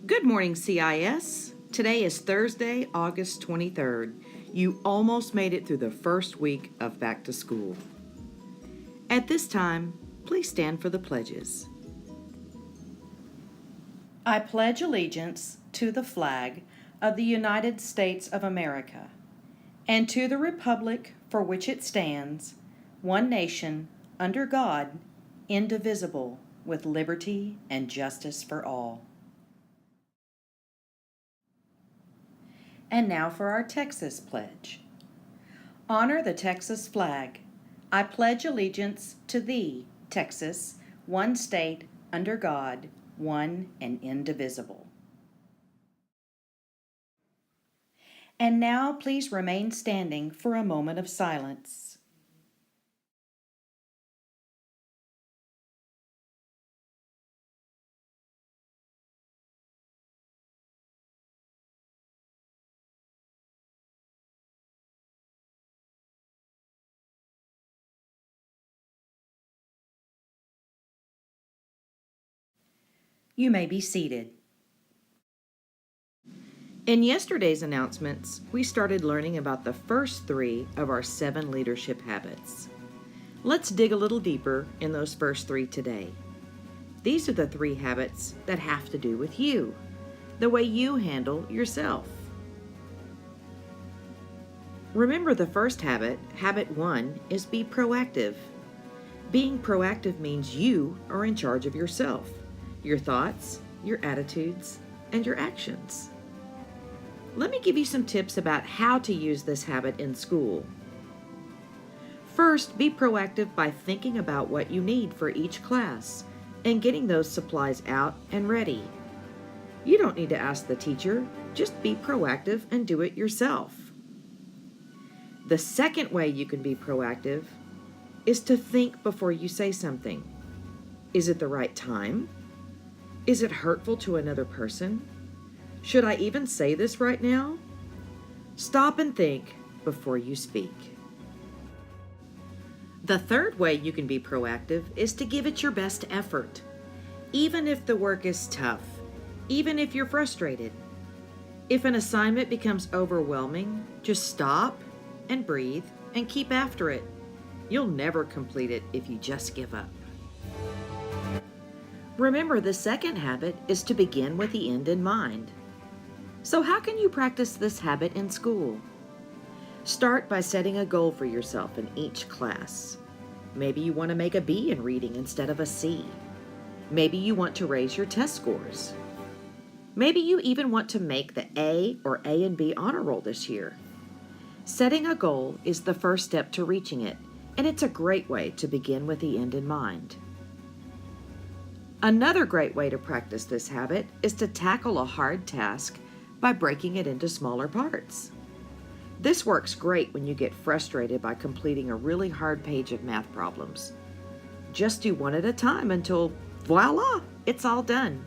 Good morning, CIS. Today is Thursday, August 23rd. You almost made it through the first week of back to school. At this time, please stand for the pledges. I pledge allegiance to the flag of the United States of America and to the republic for which it stands, one nation, under God, indivisible, with liberty and justice for all. And now for our Texas pledge. Honor the Texas flag. I pledge allegiance to thee, Texas, one state, under God, one and indivisible. And now please remain standing for a moment of silence. You may be seated. In yesterday's announcements, we started learning about the first 3 of our 7 leadership habits. Let's dig a little deeper in those first 3 today. These are the 3 habits that have to do with you, the way you handle yourself. Remember the first habit, habit 1, is be proactive. Being proactive means you are in charge of yourself, your thoughts, your attitudes, and your actions. Let me give you some tips about how to use this habit in school. First, be proactive by thinking about what you need for each class and getting those supplies out and ready. You don't need to ask the teacher, just be proactive and do it yourself. The second way you can be proactive is to think before you say something. Is it the right time? Is it hurtful to another person? Should I even say this right now? Stop and think before you speak. The third way you can be proactive is to give it your best effort, even if the work is tough, even if you're frustrated. If an assignment becomes overwhelming, just stop and breathe and keep after it. You'll never complete it if you just give up. Remember, the second habit is to begin with the end in mind. So how can you practice this habit in school? Start by setting a goal for yourself in each class. Maybe you want to make a B in reading instead of a C. Maybe you want to raise your test scores. Maybe you even want to make the A or A and B honor roll this year. Setting a goal is the first step to reaching it, and it's a great way to begin with the end in mind. Another great way to practice this habit is to tackle a hard task by breaking it into smaller parts. This works great when you get frustrated by completing a really hard page of math problems. Just do one at a time until, voila, it's all done.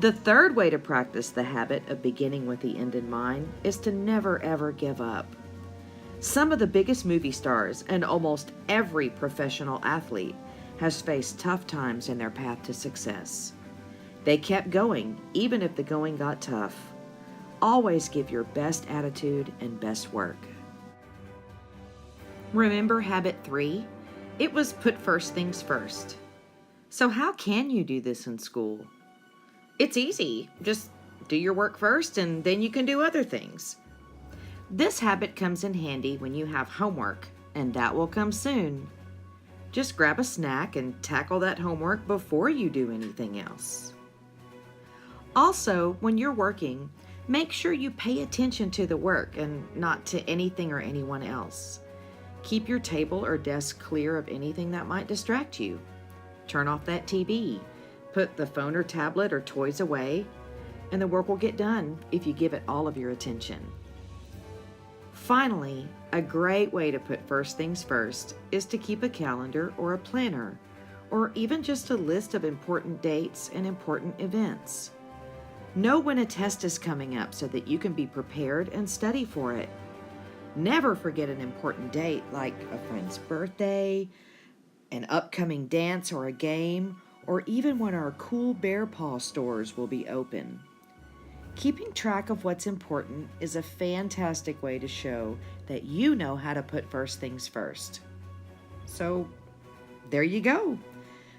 The third way to practice the habit of beginning with the end in mind is to never ever give up. Some of the biggest movie stars and almost every professional athlete has faced tough times in their path to success. They kept going even if the going got tough. Always give your best attitude and best work. Remember habit 3? It was put first things first. So how can you do this in school? It's easy. Just do your work first and then you can do other things. This habit comes in handy when you have homework, and that will come soon. Just grab a snack and tackle that homework before you do anything else. Also, when you're working, make sure you pay attention to the work and not to anything or anyone else. Keep your table or desk clear of anything that might distract you. Turn off that TV. Put the phone or tablet or toys away, and the work will get done if you give it all of your attention. Finally, a great way to put first things first is to keep a calendar or a planner, or even just a list of important dates and important events. Know when a test is coming up so that you can be prepared and study for it. Never forget an important date like a friend's birthday, an upcoming dance or a game, or even when our cool bear paw stores will be open. Keeping track of what's important is a fantastic way to show that you know how to put first things first. So, there you go.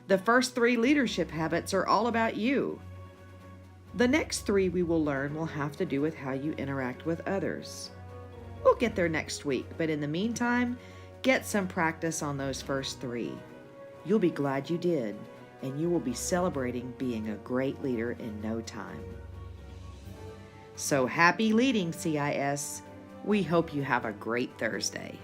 The first 3 leadership habits are all about you. The next 3 we will learn will have to do with how you interact with others. We'll get there next week, but in the meantime, get some practice on those first 3. You'll be glad you did, and you will be celebrating being a great leader in no time. So happy leading, CIS. We hope you have a great Thursday.